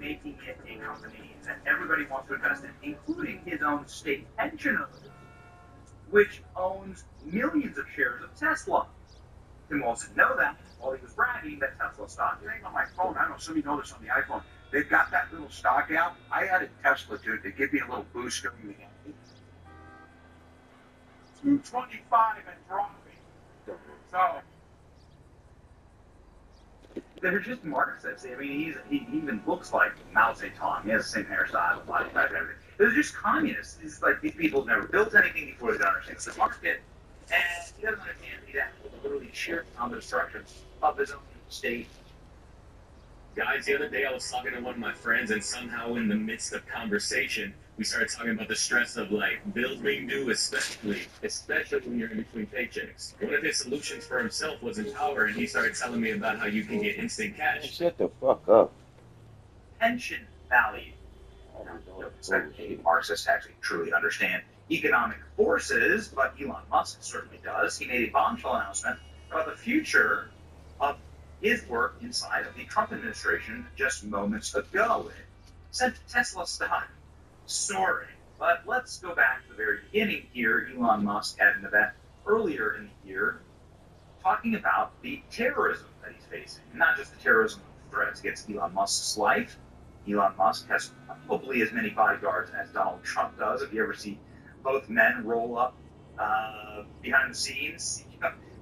making it a company that everybody wants to invest in, including his own state pension, which owns millions of shares of Tesla. Tim Wilson know that while he was bragging that Tesla stock, it ain't on my phone. I don't know, some of you know this on the iPhone. They've got that little stock out. I added Tesla to it to give me a little boost during the day. 225 and dropping. So they're just Marxists. I mean, he even looks like Mao Zedong. He has the same hairstyle, body type, everything. They're just communists. It's like these people never built anything before. They don't understand the market, and he doesn't understand he's literally cheering on the destruction of his own state. Guys, the other day I was talking to one of my friends, and somehow in the midst of conversation, we started talking about the stress of bills being due, especially when you're in between paychecks. One of his solutions for himself was in power, and he started telling me about how you can get instant cash. Shut the fuck up. Pension value. A Marxist actually truly understand economic forces, but Elon Musk certainly does. He made a bombshell announcement about the future of his work inside of the Trump administration just moments ago. It sent Tesla stock soaring. But let's go back to the very beginning here. Elon Musk had an event earlier in the year talking about the terrorism that he's facing. Not just the terrorism threats against Elon Musk's life. Elon Musk has probably as many bodyguards as Donald Trump does. If you ever see both men roll up behind the scenes,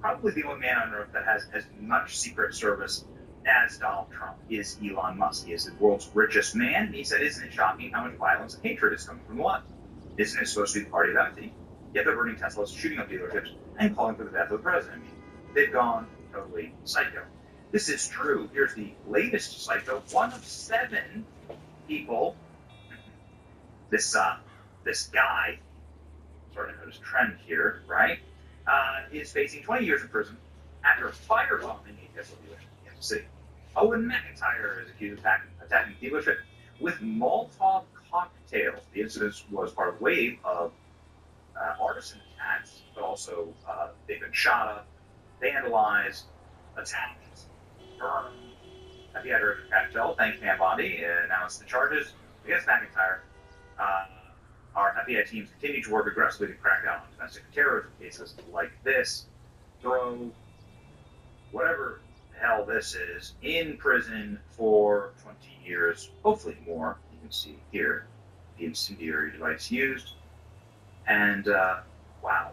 probably the only man on earth that has as much Secret Service as Donald Trump is Elon Musk. He is the world's richest man. He said, isn't it shocking how much violence and hatred is coming from the left? Isn't it supposed to be the party of empathy? Yet they're burning Teslas, shooting up dealerships, and calling for the death of the president. I mean, they've gone totally psycho. This is true. Here's the latest psycho. One of 7 people, this guy, sort of notice a trend here, right, is facing 20 years in prison after firebombing a Tesla dealership in Kansas City. Owen McIntyre is accused of attacking the dealership with Molotov cocktails. The incident was part of a wave of arson attacks, but also they've been shot up, vandalized, attacked, burned. The editor of Cartel, thanks Pam Bondi, announced the charges against McIntyre. Our FBI teams continue to work aggressively to crack down on domestic terrorism cases like this. Throw whatever the hell this is in prison for 20 years, hopefully more. You can see here the incendiary device used. And, wow.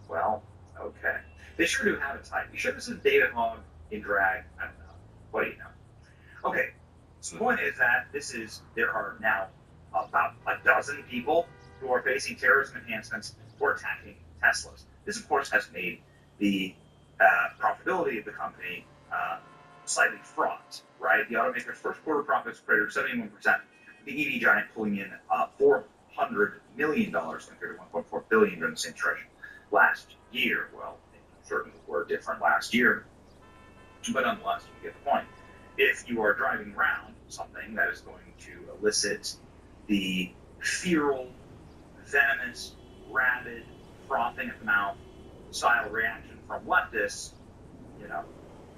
Well, okay. They sure do have a type. You sure this is David Hogg in drag? I don't know. What do you know? Okay, so the point is that there are now about a dozen people who are facing terrorism enhancements for attacking Teslas. This, of course, has made the profitability of the company slightly fraught, right? The automaker's first quarter profits cratered 71%, the EV giant pulling in $400 million compared to $1.4 billion during the same stretch last year. Well, things certainly were different last year. But nonetheless, you get the point. If you are driving around something that is going to elicit the feral, venomous, rabid, frothing at the mouth style reaction from leftists,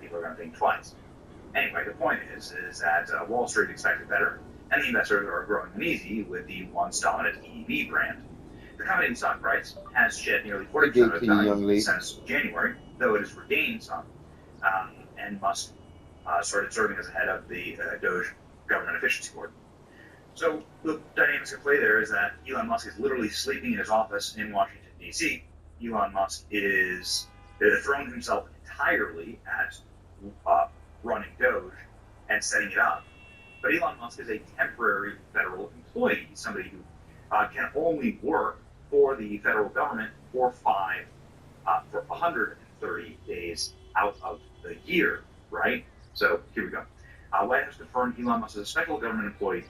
people are going to think twice. Anyway, the point is that Wall Street expected better, and the investors are growing uneasy with the once dominant EV brand. The company's stock price has shed nearly 40% of its value since January, though it has regained some. And Musk started serving as the head of the DOGE Government Efficiency Board. So the dynamics at play there is that Elon Musk is literally sleeping in his office in Washington, D.C. Elon Musk is thrown himself entirely at running DOGE and setting it up. But Elon Musk is a temporary federal employee, somebody who can only work for the federal government for 130 days out of the year, right? So here we go. White House confirmed Elon Musk is a special government employee.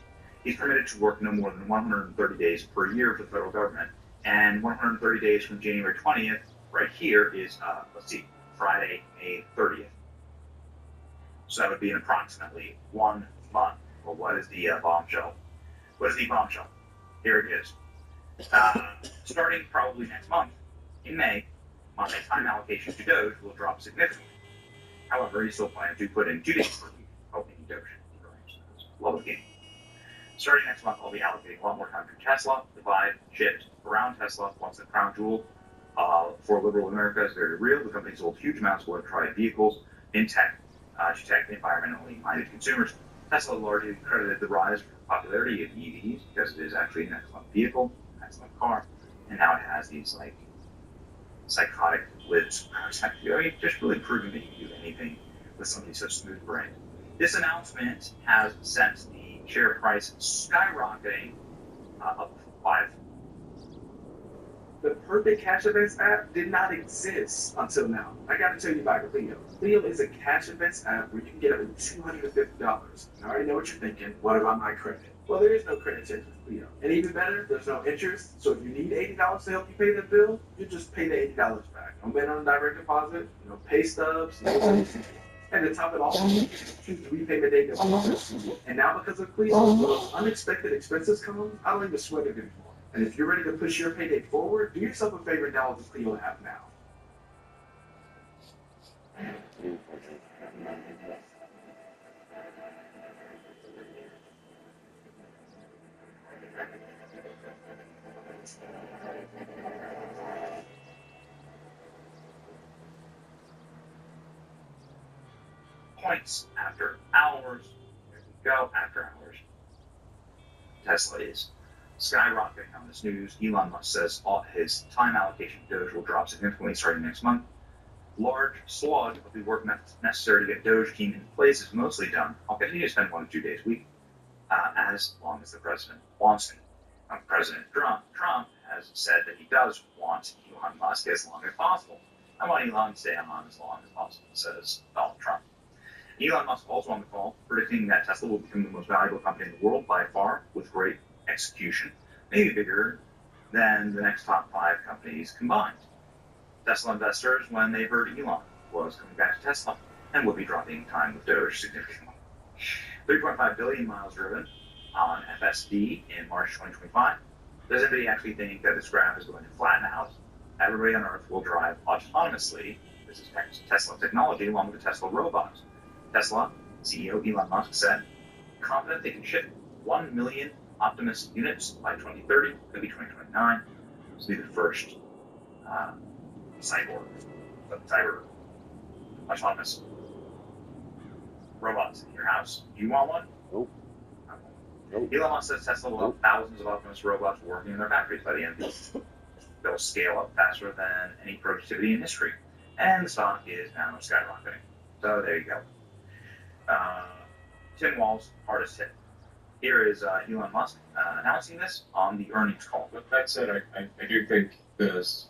He's permitted to work no more than 130 days per year for the federal government. And 130 days from January 20th, right here, is, Friday, May 30th. So that would be in approximately 1 month. Well, what is the bombshell? What is the bombshell? Here it is. Starting probably next month, in May, my time allocation to Doge will drop significantly. However, he still plans to put in 2 days per week, hoping Doge. Love the game. Starting next month, I'll be allocating a lot more time for Tesla. The vibe shift around Tesla once the crown jewel for liberal America is very real. The company sold huge amounts of electrified vehicles in tech to tech environmentally minded consumers. Tesla largely credited the rise of popularity of EVs because it is actually an excellent vehicle, an excellent car, and now it has these like psychotic lids. I mean, just really proving that you can do anything with something so smooth brained. This announcement has sent the share price skyrocketing up 5. The Perfect Cash Events app did not exist until now. I gotta tell you about Clio. Clio is a cash events app where you can get up to $250. And I already know what you're thinking. What about my credit? Well, there is no credit check with Clio. And even better, there's no interest. So if you need $80 to help you pay the bill, you just pay the $80 back. No minimum direct deposit, no pay stubs, no. And to top it off, choose the repayment date that wants. And now because of Clio, when those unexpected expenses come, I don't even sweat it anymore. And if you're ready to push your payday forward, do yourself a favor and download the Clio app now. Points after hours. Here we go, after hours. Tesla is skyrocketing on this news. Elon Musk says his time allocation to Doge will drop significantly starting next month. Large slug of the work necessary to get Doge team in place is mostly done. I'll continue to spend 1 to 2 days a week as long as the president wants me. President Trump has said that he does want Elon Musk as long as possible. I want Elon to stay on as long as possible, says Donald Trump. Elon Musk also on the call, predicting that Tesla will become the most valuable company in the world by far, with great execution, maybe bigger than the next top 5 companies combined. Tesla investors, when they heard Elon was coming back to Tesla and would be dropping time with Doge significantly. 3.5 billion miles driven on FSD in March 2025. Does anybody actually think that this graph is going to flatten out? Everybody on Earth will drive autonomously. This is Tesla technology along with the Tesla robots. Tesla CEO Elon Musk said, confident they can ship 1 million Optimus units by 2030, could be 2029. This will be the first cyber autonomous robots in your house. Do you want one? Nope. Elon Musk says Tesla will have thousands of Optimus robots working in their factories by the end of the year. They'll scale up faster than any productivity in history. And the stock is now skyrocketing. So there you go. Tim Walz, hardest hit. Here is Elon Musk announcing this on the earnings call. But that said, I do think there's,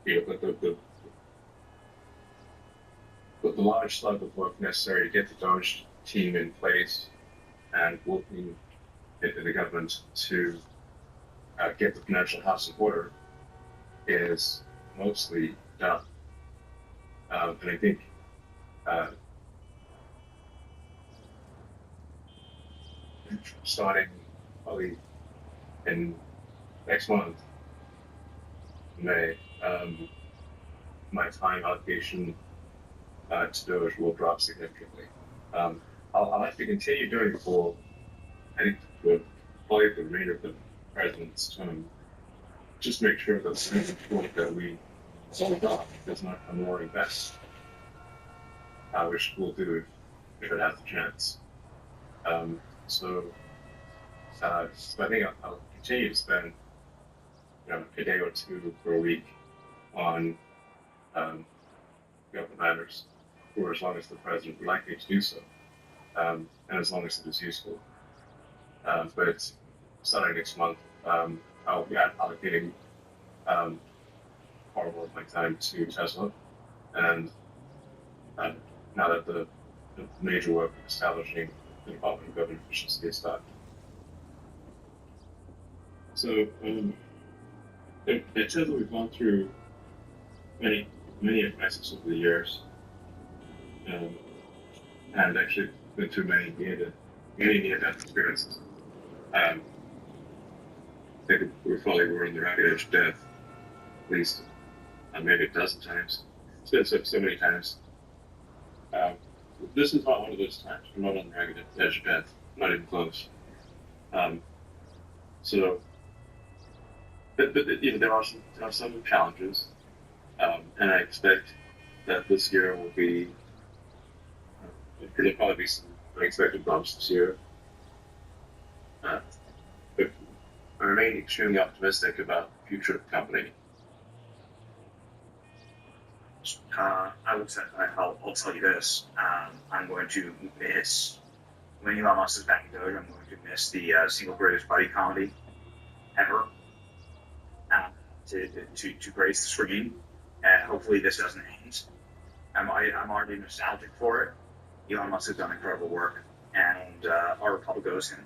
the large slug of work necessary to get the Doge team in place and working in the government to get the financial house in order is mostly done. And I think starting probably in next month, May, my time allocation to Doge will drop significantly. I'll have to continue doing it for, I think, probably the remainder of the president's term. Just make sure that we does not come more invest, which we'll do if it has a chance. So I think I'll continue to spend, a day or two per week on government matters for as long as the president would like me to do so, and as long as it is useful. But starting next month, I'll be allocating far more of my time to Tesla, and now that the major work of establishing the Department of Government Efficiency is done. So at Tesla, we've gone through many crises over the years, and actually been through many near-death experiences. I think we probably were on the rapid edge of death at least maybe a dozen times. It's been so many times. this is not one of those times. We're not on the ragged edge of death, not even close. Um, so, but there are some challenges, and I expect that this year will be. There'll probably be some unexpected bumps this year. But I remain extremely optimistic about the future of the company. I will say, I'll tell you this. I'm going to miss, when Elon Musk is back in Doge, I'm going to miss the single greatest buddy comedy ever to grace the screen. And hopefully this doesn't end. I'm already nostalgic for it. Elon Musk has done incredible work, and our Republic owes him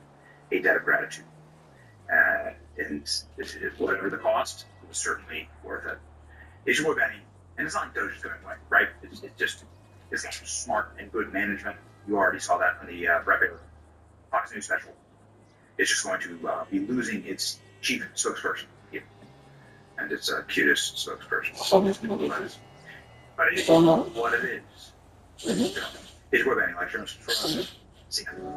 a debt of gratitude. And whatever the cost, it was certainly worth it. It's your boy Benny, and it's not like Doge is going away, right? It's got some smart and good management. You already saw that on the Brett Baer Fox News special. It's just going to be losing its chief spokesperson, and its cutest spokesperson. But it is what it is. It's your boy Benny, like for see you.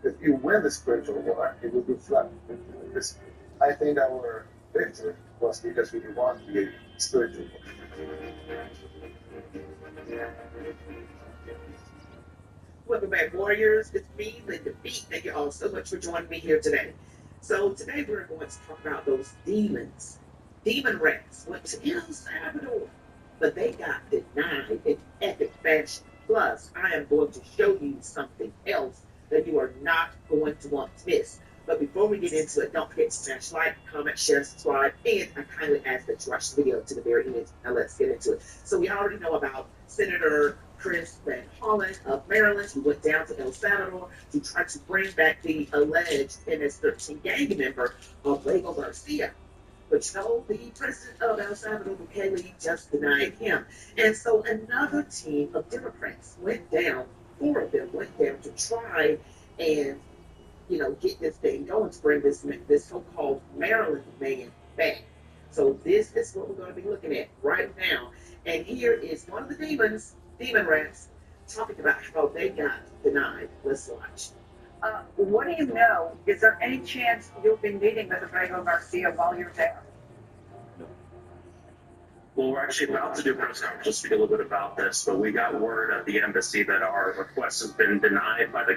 If you win the spiritual war, it will be flat. Because I think our victory was because we won the spiritual war. Welcome back, Warriors. It's me, Linda B. Thank you all so much for joining me here today. So today we're going to talk about those demons. Demon rats went to El Salvador, but they got denied in epic fashion. Plus, I am going to show you something else that you are not going to want to miss. But before we get into it, don't forget to smash like, comment, share, subscribe, and I kindly ask that you watch the video to the very end. Now let's get into it. So we already know about Senator Chris Van Hollen of Maryland, who went down to El Salvador to try to bring back the alleged MS-13 gang member of Lego Garcia. But you know, the president of El Salvador, Bukele, just denied him. And so another team of Democrats went down, 4 of them went down to try and, get this thing going to bring this so-called Maryland man back. So this is what we're going to be looking at right now. And here is one of the demon rats, talking about how they got denied. Let's watch. What do you know? Is there any chance you'll be meeting with Abrego Garcia while you're there? Well, we're actually about to do a press conference to speak a little bit about this, but we got word at the embassy that our request has been denied by the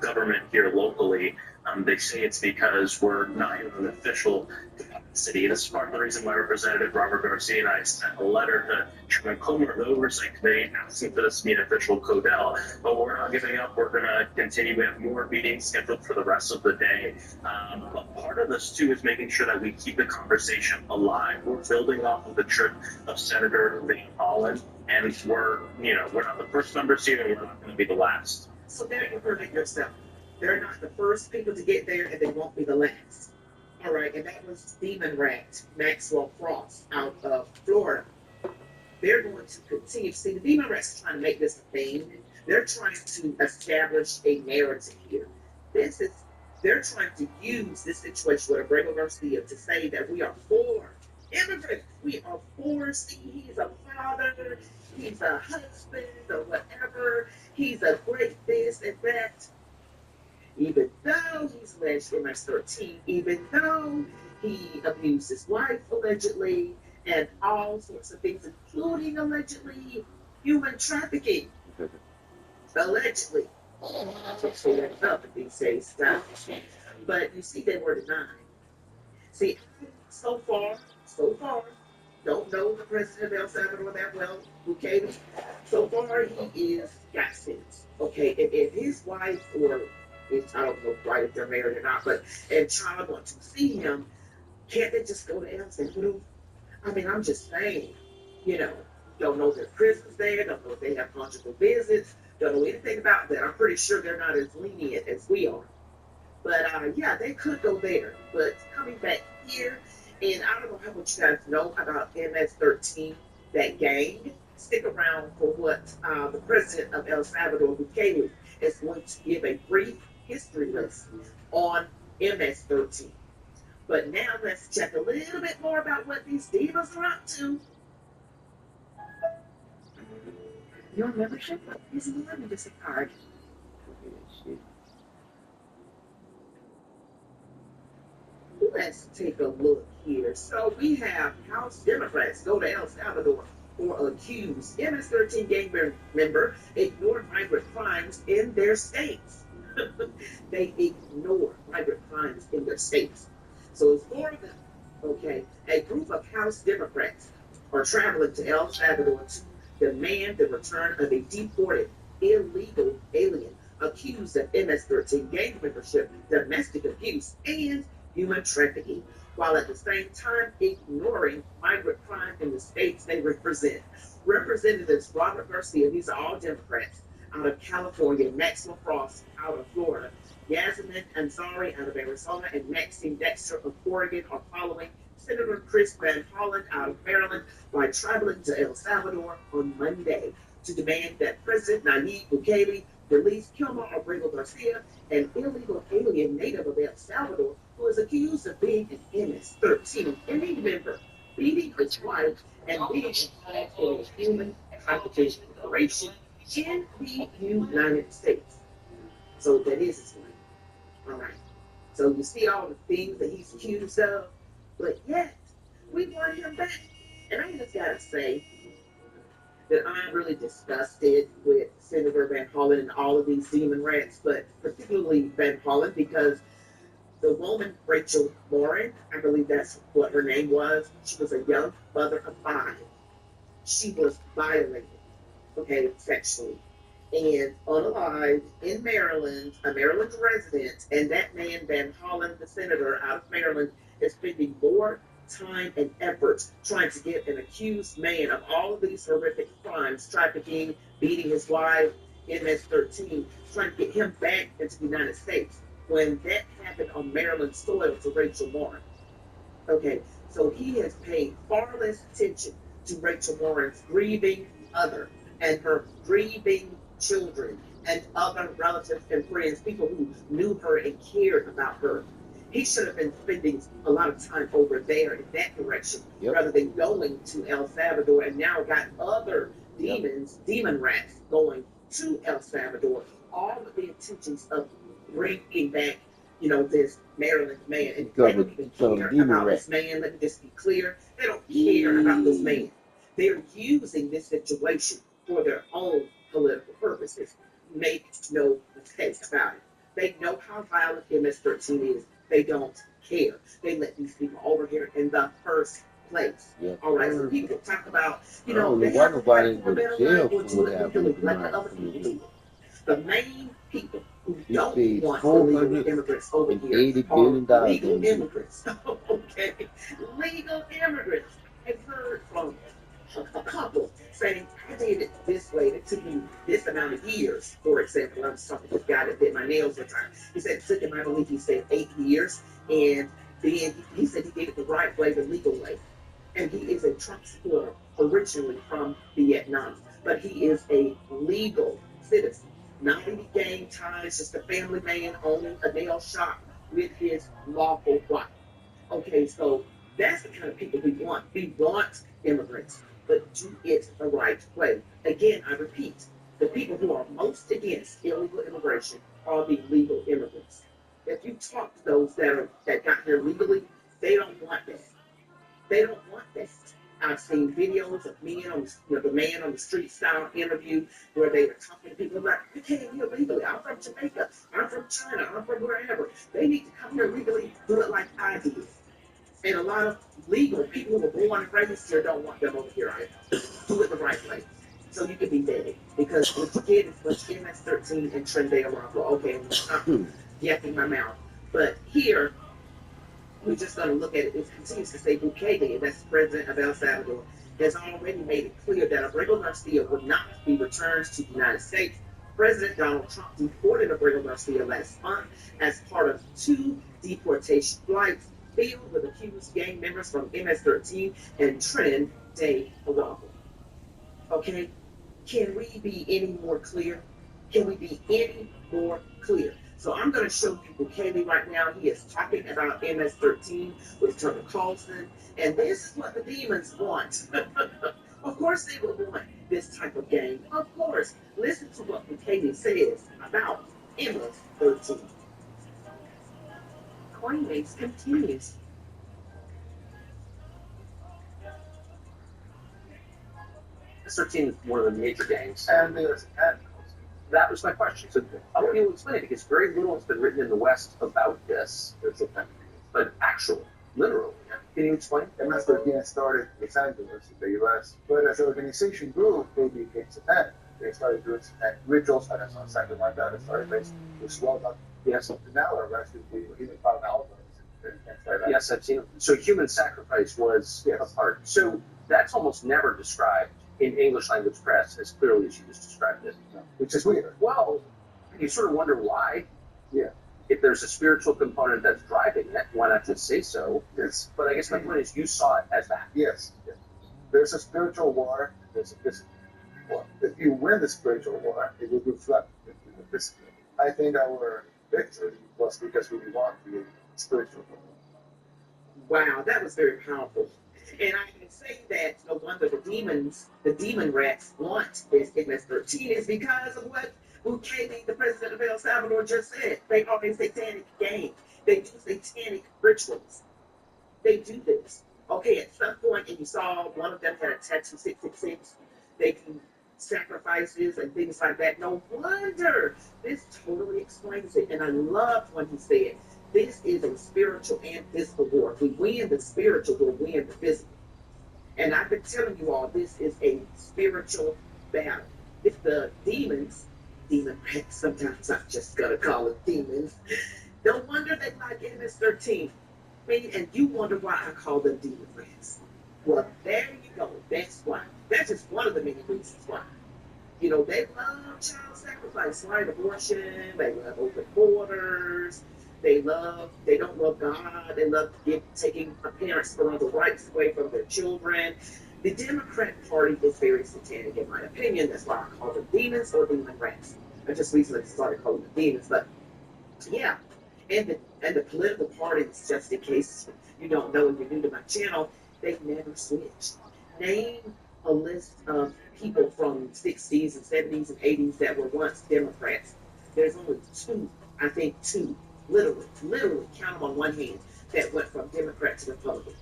government here locally. They say it's because we're not in an official capacity. This is part of the reason why Representative Robert Garcia and I sent a letter to Chairman Comer of the Oversight Committee asking for this to be an official CODEL. But we're not giving up. We're going to continue. We have more meetings scheduled for the rest of the day. But part of this, too, is making sure that we keep the conversation alive. We're building off of the trip of Senator Van Hollen, and we're not the first members here, and we're not going to be the last. So there you heard it yourself. They're not the first people to get there, and they won't be the last. All right, and that was Demon Rat Maxwell Frost out of Florida. They're going to continue. See, the Demon Rats are trying to make this a thing. They're trying to establish a narrative here. They're trying to use this situation with Abrego Garcia to say that we are for immigrants. We are for, see, he's a father, he's a husband, or whatever. He's a great this and that. even though he's alleged MS-13, even though he abused his wife allegedly, and all sorts of things, including allegedly human trafficking. Allegedly. So that's up these days stuff. But you see, they were denied. See, so far, don't know the president of El Salvador that well, Bukele. So far, he is got sense. Okay, if his wife or if I don't know right if they're married or not, but if child want to see him, can't they just go to El Salvador? I mean, I'm just saying, don't know their prisons there, don't know if they have conjugal visits, don't know anything about that. I'm pretty sure they're not as lenient as we are. But yeah, they could go there. But coming back here, and I don't know how much you guys know about MS-13, that gang. Stick around for what the president of El Salvador, Bukele, is going to give a brief history lesson on MS-13. But now let's check a little bit more about what these demons are up to. Your membership is a limited card. Let's take a look here. So we have House Democrats go to El Salvador for accused MS-13 gang member ignored migrant crimes in their states. They ignore migrant crimes in their states. So it's four of them. Okay, a group of House Democrats are traveling to El Salvador to demand the return of a deported illegal alien accused of MS-13 gang membership, domestic abuse, and human trafficking, while at the same time ignoring migrant crime in the states they represent. Representatives Robert Garcia, these are all Democrats, out of California, Max LaFrost out of Florida, Yasmin Ansari out of Arizona, and Maxine Dexter of Oregon are following Senator Chris Van Hollen out of Maryland by traveling to El Salvador on Monday to demand that President Nayib Bukele release Kilmar Abrego Garcia, an illegal alien native of El Salvador who is accused of being an MS-13 gang member, beating his wife, and being involved in a human trafficking operation in the United States. So that is his wife. All right. So you see all the things that he's accused of, but yet we want him back. And I just gotta say that I'm really disgusted with Senator Van Hollen and all of these demon rats, but particularly Van Hollen because the woman, Rachel Morin, I believe that's what her name was, she was a young mother of 5. She was violated, okay, sexually, and unalived in Maryland, a Maryland resident, and that man, Van Hollen, the senator out of Maryland, is spending more time and effort trying to get an accused man of all of these horrific crimes, trafficking, beating his wife, MS-13, trying to get him back into the United States when that happened on Maryland soil to Rachel Morin. Okay, so he has paid far less attention to Rachel Morin's grieving mother and her grieving children and other relatives and friends, people who knew her and cared about her. He should have been spending a lot of time over there in that direction rather than going to El Salvador, and now got other demons, demon rats going to El Salvador, all with the intentions of bringing back, this Maryland man. And they don't even care about this man. Let me just be clear. They don't care about this man. They're using this situation for their own political purposes. Make no mistake about it. They know how violent MS-13 is. They don't care. They let these people over here in the first place. All right, so people talk about, they have to fight for better life or to let the other people do it. The main people who don't want illegal immigrants over here are legal immigrants. Okay, legal immigrants. I've heard from a couple saying, I did it this way. It took me this amount of years. For example, I was talking to a guy that did my nails one time. He said it took him, I believe he said 8 years. And then he said he did it the right way, the legal way. And he is a Trump supporter, originally from Vietnam. But he is a legal citizen. Not any gang ties, just a family man owning a nail shop with his lawful wife. Okay, so that's the kind of people we want. We want immigrants, but do it the right way. Again, I repeat, the people who are most against illegal immigration all the legal immigrants. If you talk to those that got here legally, they don't want that. They don't want that. I've seen videos of men on the man on the street style interview where they were talking to people like, you came here legally. I'm from Jamaica. I'm from China. I'm from wherever. They need to come here legally, do it like I did. And a lot of legal people who were born and raised here don't want them over here either. Do it the right way. So you can be dead. Because what you get is what's MS-13 and Trindale Rockwell. Okay, I'm not yapping my mouth. But here, we're just going to look at it. It continues to say Bukele, that's the president of El Salvador, has already made it clear that Abrego Garcia would not be returned to the United States. President Donald Trump deported Abrego Garcia last month as part of 2 deportation flights filled with accused gang members from MS-13 and Trin de Araujo. Okay? Can we be any more clear? Can we be any more clear? So I'm going to show you Bukele right now. He is talking about MS-13 with Tucker Carlson, and this is what the demons want. Of course they would want this type of game. Of course. Listen to what Bukele says about MS-13. Coinbase continues. MS-13 is one of the major gangs. And there's and That was my question. So how can you explain it? Because very little has been written in the West about this. But actually, literally, can you explain? MS-13 started in Los Angeles in the U.S., but as an organization grew, they became satanic. They started doing satanic rituals, and on something like that, it started basically to swell up. Yes. And now arrested people, even found albums and things like that. Yes, I've seen it. So human sacrifice was a part. So that's almost never described in English language press as clearly as you just described it. Which is weird. Well, you sort of wonder why. Yeah. If there's a spiritual component that's driving it, why not just say so? Yes. But I guess my point is you saw it as that. Yes. There's a spiritual war, there's a physical war. If you win the spiritual war, it will reflect in the physical. I think our victory was because we won the spiritual war. Wow, that was very powerful. And I can say that no wonder the demon rats want this MS-13 is because of what Bukele, the president of El Salvador, just said. They are a satanic gang. They do satanic rituals. They do this. Okay, at some point, and you saw one of them had a tattoo 666. They do sacrifices and things like that. No wonder. This totally explains it. And I loved when he said, this is a spiritual and physical war. If we win the spiritual, we'll win the physical. And I've been telling you all, this is a spiritual battle. If the demon rats, sometimes I'm just going to call it demons, no wonder they like MS-13. And you wonder why I call them demon rats. Well, there you go. That's why. That's just one of the many reasons why. You know, they love child sacrifice, right? Abortion, they love open borders. They don't love God. They love taking parents' parental rights away from their children. The Democrat Party is very satanic, in my opinion. That's why I call them demons or demon rats. I just recently started calling them demons, but yeah. And the political parties, just in case you don't know and you're new to my channel, they never switched. Name a list of people from 60s and 70s and 80s that were once Democrats. There's only 2, I think 2. Literally count them on one hand that went from Democrat to Republican.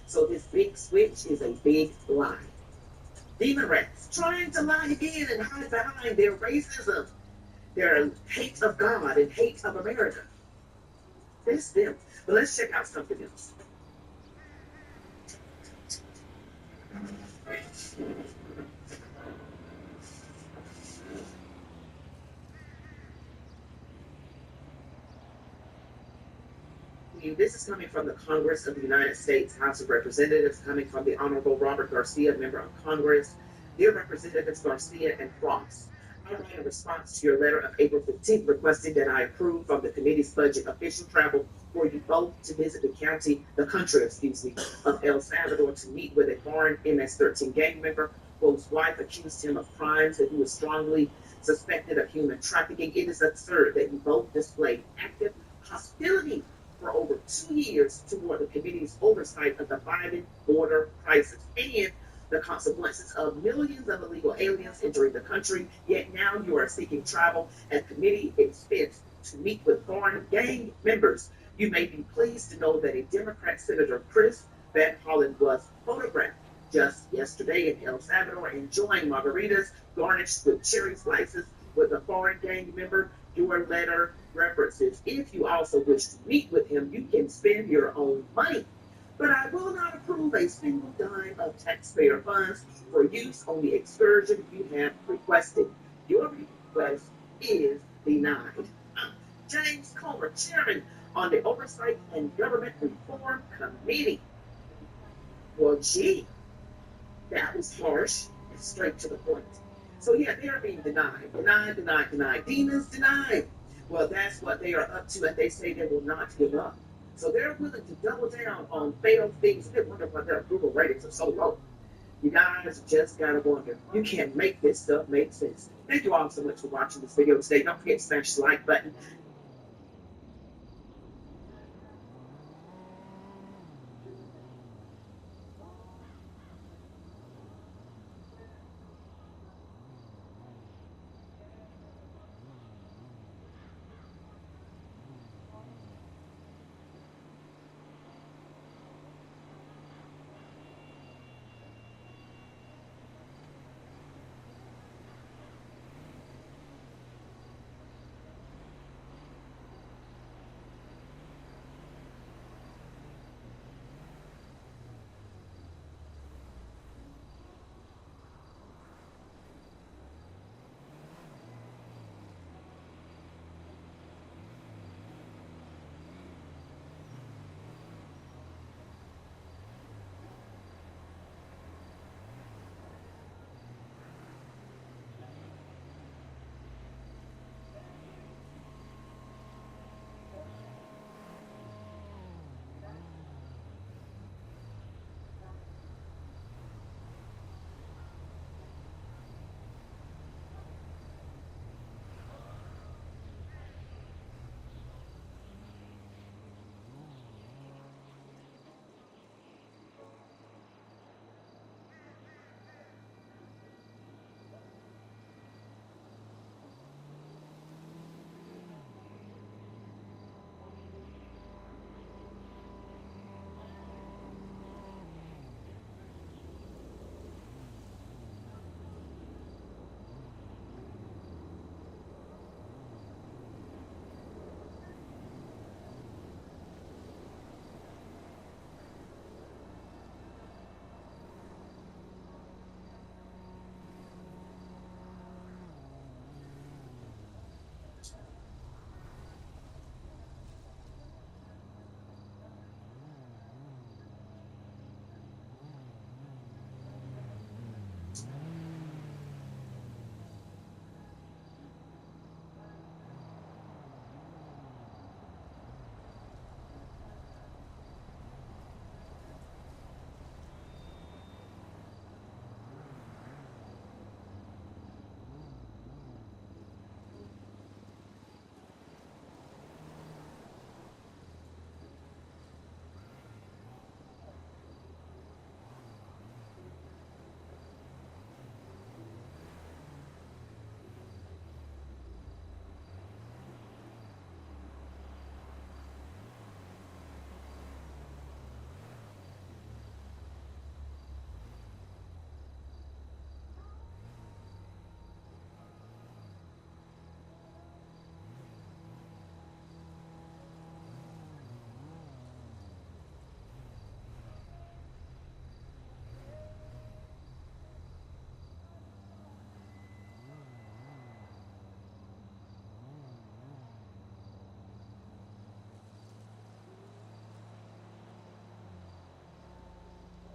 So this big switch is a big lie. Demon rats trying to lie again and hide behind their racism, their hate of God and hate of America. That's them. But let's check out something else. This is coming from the Congress of the United States House of Representatives, coming from the Honorable Robert Garcia, member of Congress. Dear Representatives Garcia and Cross, I write a response to your letter of April 15th requesting that I approve from the committee's budget official travel for you both to visit the country of El Salvador to meet with a foreign MS-13 gang member whose wife accused him of crimes that he was strongly suspected of human trafficking. It is absurd that you both displayed active hostility for over 2 years toward the committee's oversight of the Biden border crisis and the consequences of millions of illegal aliens entering the country, yet now you are seeking travel at committee expense meet with foreign gang members. You may be pleased to know that a Democrat Senator Chris Van Hollen was photographed just yesterday in El Salvador enjoying margaritas garnished with cherry slices with a foreign gang member. Your letter references. If you also wish to meet with him, you can spend your own money. But I will not approve a single dime of taxpayer funds for use on the excursion you have requested. Your request is denied. James Comer, Chairman on the Oversight and Government Reform Committee. Well, gee, that was harsh and straight to the point. So yeah, they're being denied. Demons denied. Well, that's what they are up to, and they say they will not give up. So they're willing to double down on failed things. They wonder why their approval ratings are so low. You guys just gotta wonder. You can't make this stuff make sense. Thank you all so much for watching this video today. Don't forget to smash the like button.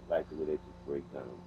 Like the way they just break down